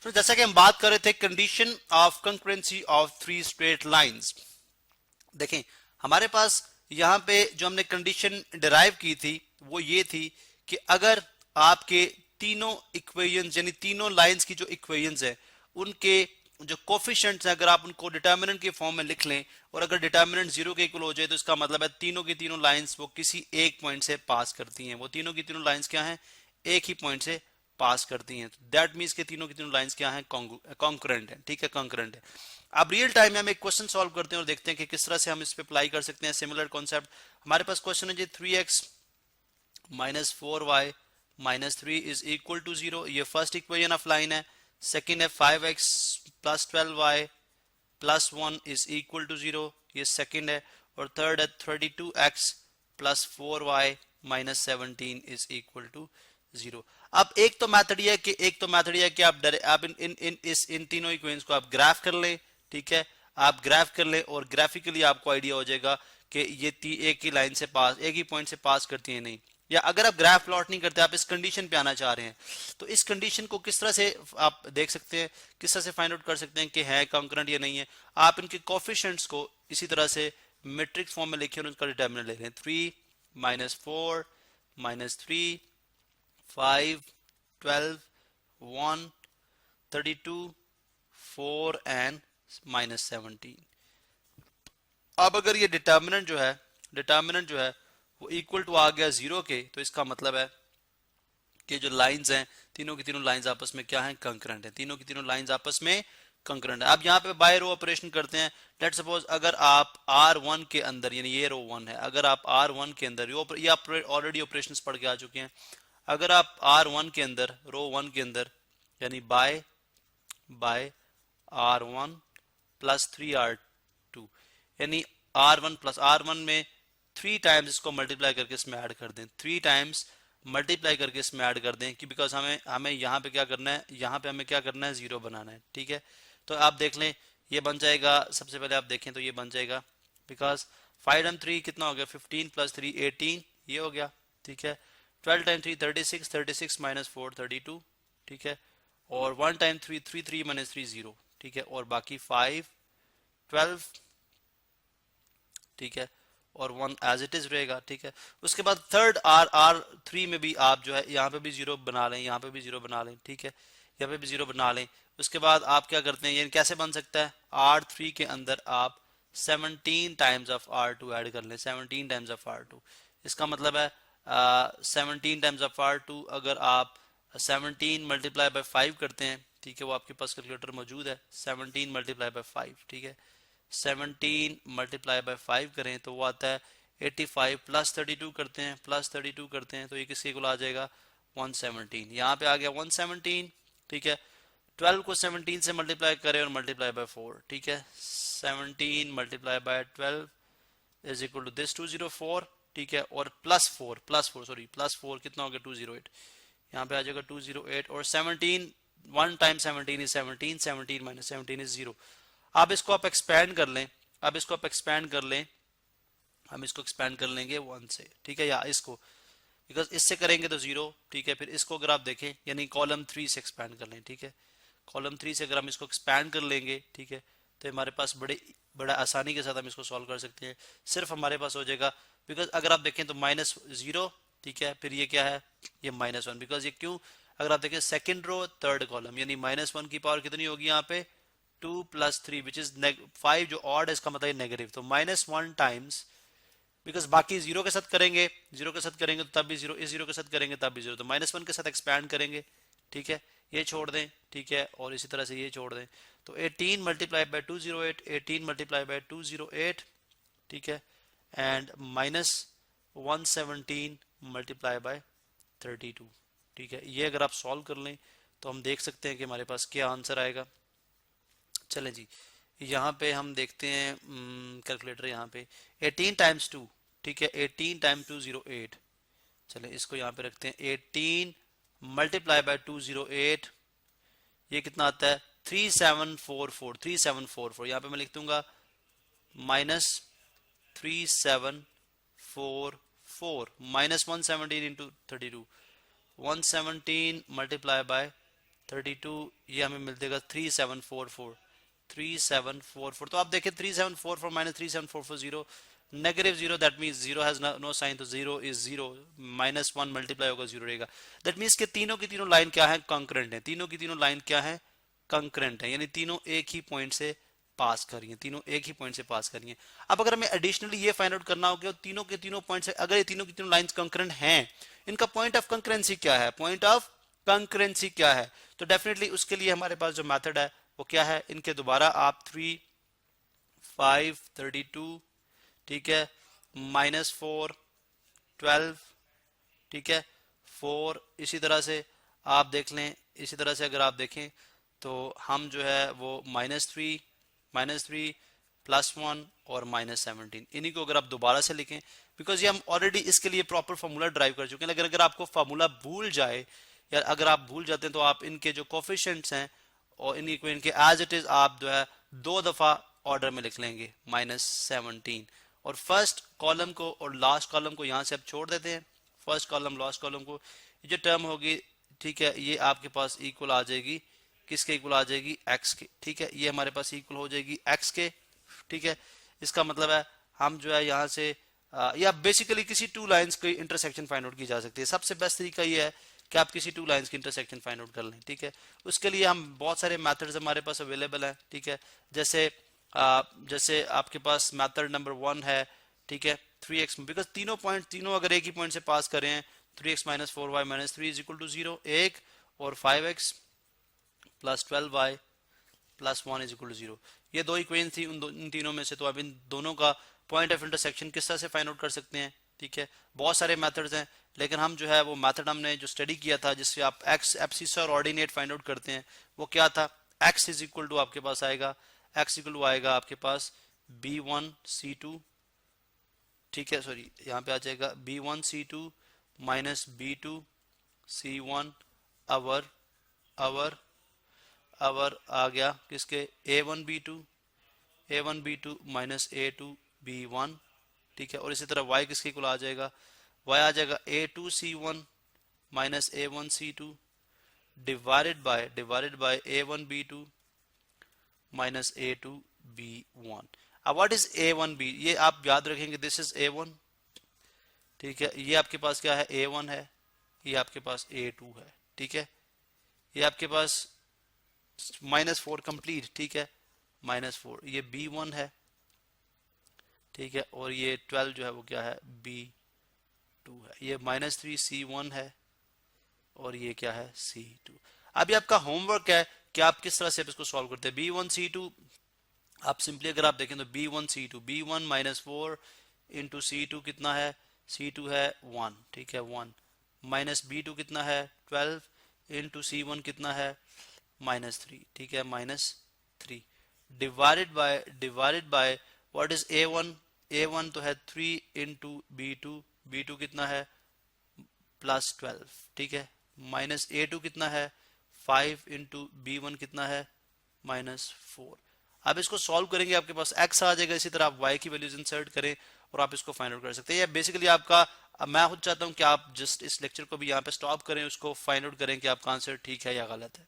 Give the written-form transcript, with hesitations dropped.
तो जैसा कि हम बात कर रहे थे condition of concurrency of three straight lines, देखें हमारे पास यहां पे जो हमने कंडीशन डिराइव की थी वो ये थी कि अगर आपके तीनों इक्वेशंस यानी तीनों लाइंस की जो इक्वेशंस है उनके जो कोफिशिएंट्स हैं अगर आप उनको डिटर्मिनेंट के फॉर्म में लिख लें और अगर डिटर्मिनेंट जीरो के इक्वल हो जाए तो इसका मतलब है तीनों की तीनों लाइंस वो किसी एक पॉइंट से पास करती हैं। वो तीनों की तीनों लाइंस क्या हैं? एक ही पॉइंट से पास करती हैं। दैट मीन्स के तीनों की तीनों लाइंस क्या हैं? कॉन्करेंट है। ठीक है, कॉन्करेंट है। अब रियल टाइम में हम एक क्वेश्चन सॉल्व करते हैं और देखते हैं कि किस तरह से हम इस पे अप्लाई कर सकते हैं सिमिलर कॉन्सेप्ट। हमारे पास क्वेश्चन है जी 3x minus 4y minus 3 is equal to 0। ये फर्स्ट इक्वेशन ऑफ लाइन है। सेकेंड है 5x plus 12y plus 1 is equal to 0, ये सेकेंड है। और थर्ड है 32x plus 4y minus 17 is equal to 0। अब एक तो मेथड ये है कि आप इन तीनों इक्वेशंस को आप ग्राफ कर लें। ठीक है, आप ग्राफ कर लें और ग्राफिकली आपको आइडिया हो जाएगा कि ये एक ही लाइन से पास, एक ही पॉइंट से पास करती है नहीं। या अगर आप ग्राफ प्लॉट नहीं करते, आप इस कंडीशन पे आना चाह रहे हैं, तो इस कंडीशन को किस तरह से आप देख सकते हैं, किस तरह से फाइंड आउट कर सकते हैं कि है कॉन्करेंट या नहीं है। आप इनके कोफिशिएंट्स को इसी तरह से मैट्रिक्स फॉर्म में लिखिए और उनका डिटर्मिनेंट ले लें। 3 माइनस 4 माइनस 3 5 12 1 32 4 एंड माइनस 17। अब अगर ये डिटर्मिनेंट जो है वो इक्वल टू आ गया जीरो के, तो इसका मतलब है कि जो लाइंस हैं तीनों की तीनों लाइंस आपस में क्या हैं? कंकरेंट है। तीनों की तीनों लाइंस आपस में कंकरेंट है। अब यहाँ पे बाय रो ऑपरेशन करते हैं। लेट सपोज अगर आप R1 के अंदर, यानी ये रो 1 है, अगर आप R1 के अंदर, ये आप ऑलरेडी ऑपरेशंस पढ़ के आ चुके हैं। अगर आप R1 के अंदर, रो 1 के अंदर, यानी बाय R1 प्लस 3R2, यानी R1 प्लस R1 में 3 टाइम्स इसको मल्टीप्लाई करके इसमें ऐड कर दें। 3 टाइम्स मल्टीप्लाई करके इसमें ऐड कर दें कि बिकॉज हमें यहाँ पे क्या करना है, यहाँ पे हमें क्या करना है? जीरो बनाना है। ठीक है, तो आप देख लें ये बन जाएगा। सबसे पहले आप देखें तो ये बन जाएगा बिकॉज 5 टाइम 3 कितना हो गया? 15 प्लस 3 18, ये हो गया। ठीक है, 12 टाइम 3 36, 36 माइनस 4 32। ठीक है, और 1 टाइम 3 3 3 माइनस 3 0। ठीक है, और बाकी 5 12। ठीक है, और 1 एज इट इज रहेगा। ठीक है, उसके बाद थर्ड R3 में भी आप जो है यहाँ पे भी जीरो बना लें, यहाँ पे भी जीरो बना लें। ठीक है, यहाँ पे भी जीरो बना लें। उसके बाद आप क्या करते हैं, ये कैसे बन सकता है? R3 के अंदर आप 17 टाइम्स ऑफ R2 ऐड कर लें। 17 टाइम्स ऑफ R2, इसका मतलब है 17 टाइम्स ऑफ R2। अगर आप 17 मल्टीप्लाई बाय 5 करते हैं, ठीक है, वो आपके पास कैलकुलेटर मौजूद है। 17 मल्टीप्लाई बाय 5, ठीक है, 17 मल्टीप्लाई बाय 5 करें तो वो आता है 85 प्लस 32 करते हैं, तो ये किसके इक्वल आ जाएगा? 117। यहाँ पे आ गया 117। ठीक है, 12 को 17 से मल्टीप्लाई करें और मल्टीप्लाई बाय 4। ठीक है, 17 multiply by 12 is equal to this 204। ठीक है, और प्लस 4 कितना हो गया? 208। यहाँ पे आ जाएगा 208 और 17 1 टाइम 17 इज 17, 17 माइनस 17 इज 0। अब इसको आप एक्सपैंड कर लें, हम इसको एक्सपैंड कर लेंगे 1 से। ठीक है, या इसको, बिकॉज इससे करेंगे तो 0। ठीक है, फिर इसको अगर आप देखें यानी कॉलम 3 से एक्सपैंड कर लें। ठीक है, कॉलम 3 से अगर हम इसको एक्सपैंड कर लेंगे, ठीक है, तो हमारे पास बड़ा आसानी के साथ हम इसको सॉल्व कर सकते हैं। सिर्फ हमारे पास हो जाएगा, बिकॉज अगर आप देखें तो माइनस 0। ठीक है, फिर ये क्या है? ये -1, बिकॉज ये क्यों? अगर आप देखें सेकेंड रो थर्ड कॉलम, यानी -1 की पावर कितनी होगी यहाँ पे? 2 प्लस 3 विच इज 5, जो ऑड है इसका मतलब नेगेटिव, तो -1 टाइम्स, बिकॉज बाकी जीरो के साथ करेंगे, तो तब भी जीरो, इस जीरो के साथ करेंगे तब भी जीरो, तो -1 के साथ एक्सपैंड करेंगे। ठीक है, ये छोड़ दें। ठीक है, और इसी तरह से ये छोड़ दें, तो 18 मल्टीप्लाई बाय 208, 18 मल्टीप्लाई बाय 208। ठीक है, एंड माइनस 117 मल्टीप्लाई बाय 32। ठीक है, ये अगर आप सॉल्व कर लें तो हम देख सकते हैं कि हमारे पास क्या आंसर आएगा। चलें जी, यहाँ पे हम देखते हैं कैलकुलेटर यहाँ पे 18 टाइम्स 2। ठीक है, 18 टाइम्स 208। चलें इसको यहाँ पे रखते हैं। 18 मल्टीप्लाई बाय 208, ये कितना आता है? 3744। 3744 यहाँ पे मैं लिख दूंगा minus 3744 minus 117 into 32। 117 multiply by 32, ये हमें मिल देगा 3744, 3744। तो आप देखें 3744 minus 3744 zero, negative zero, that means zero has no sign, तो zero is zero, minus one multiply होगा जीरो रहेगा। दैट मीन्स के तीनों की तीनों लाइन क्या है, कंकरेंट है। तीनों की तीनों लाइन क्या है, कंकरेंट है, यानी तीनों एक ही पॉइंट से पास करिए, तीनों एक ही पॉइंट से पास करिए। अब अगर हमें एडिशनली ये फाइंड आउट करना हो कि तीनों के तीनों पॉइंट से अगर ये तीनों की तीनों लाइंस कंकरेंट हैं, इनका पॉइंट ऑफ कंकरेंसी क्या है, पॉइंट ऑफ कंकरेंसी क्या है, तो डेफिनेटली उसके लिए हमारे पास जो मेथड है वो क्या है, इनके दोबारा आप 3, 5, 32, ठीक है, -4, 12, ठीक है, 4, इसी तरह से आप देख लें, इसी तरह से अगर आप देखें तो हम जो है वो -3, +1 और -17, इन्हीं को अगर आप दोबारा से लिखें, बिकॉज ये हम ऑलरेडी इसके लिए प्रॉपर फार्मूला ड्राइव कर चुके हैं। लेकिन अगर आपको फार्मूला भूल जाए या अगर आप भूल जाते हैं तो आप इनके जो कोफिशिएंट्स हैं और इनके एज इट इज आप जो है 2 दफा ऑर्डर में लिख लेंगे, -17, और फर्स्ट कॉलम को और लास्ट कॉलम को यहाँ से आप छोड़ देते हैं, फर्स्ट कॉलम लास्ट कॉलम को, ये जो टर्म होगी, ठीक है, ये आपके पास इक्वल आ जाएगी, किसके इक्वल आ जाएगी, x के, ठीक है, ये हमारे पास इक्वल हो जाएगी x के, ठीक है। इसका मतलब है हम जो है यहाँ से या बेसिकली किसी टू लाइंस की इंटरसेक्शन फाइंड आउट की जा सकती है। सबसे बेस्ट तरीका ये है कि आप किसी टू लाइंस की इंटरसेक्शन फाइंड आउट कर लें, ठीक है। उसके लिए हम बहुत सारे मेथड्स हमारे पास अवेलेबल हैं, ठीक है। जैसे आपके पास मेथड नंबर 1 है, ठीक है, 3x, बिकॉज तीनों अगर एक ही पॉइंट से पास करें हैं, 3x - 4y - 3 = 0 एक, और 5x + 12y + 1 = 0, ये दो इक्वेशन थी इन तीनों में से। तो अब इन दोनों का पॉइंट ऑफ इंटरसेक्शन किस तरह से फाइंड आउट कर सकते हैं, ठीक है, बहुत सारे मेथड्स हैं, लेकिन हम जो है वो मेथड हमने जो स्टडी किया था जिससे आप एक्स एब्सिस और ऑर्डिनेट फाइंड आउट करते हैं, वो क्या था, x = आपके पास आएगा, आएगा आपके पास B1C2, ठीक है, सॉरी यहाँ पे आ जाएगा B1C2 - B2C1 अवर आ गया किसके, A1B2 - A2B1, ठीक है, और इसी तरह y किसके इक्वल आ जाएगा, y आ जाएगा A2C1 - A1C2 divided by A1B2 - A2B1। अब व्हाट इज A1B, ये आप याद रखेंगे, दिस इज A1, ठीक है, ये आपके पास क्या है, A1 है, ये आपके पास A2 है, ठीक है, ये आपके पास -4 कंप्लीट, ठीक है, -4, ये B1 है, ठीक है, और ये 12 जो है वो क्या है, B2 है, ये -3C1 है, और ये क्या है, C2। अभी आपका होमवर्क है कि आप किस तरह से इसको सॉल्व करते हैं। B1C2 आप सिंपली अगर आप देखें तो B1C2, B1 - 4 इंटू C2 कितना है, C2 है 1, ठीक है, 1, माइनस B2 कितना है 12 इंटू C1 कितना है -3, ठीक है, -3 divided by what is A1, A1 तो है 3 इंटू B2, B2 कितना है +12, ठीक है, माइनस A2 कितना है 5 इंटू B1 कितना है -4। आप इसको सॉल्व करेंगे, आपके पास x आ जाएगा, इसी तरह आप y की वैल्यूज इंसर्ट करें और आप इसको फाइंड आउट कर सकते हैं। या बेसिकली आपका, मैं खुद चाहता हूं कि आप जस्ट इस लेक्चर को भी यहाँ पे स्टॉप करें, उसको फाइंड आउट करें कि आपका आंसर ठीक है या गलत है।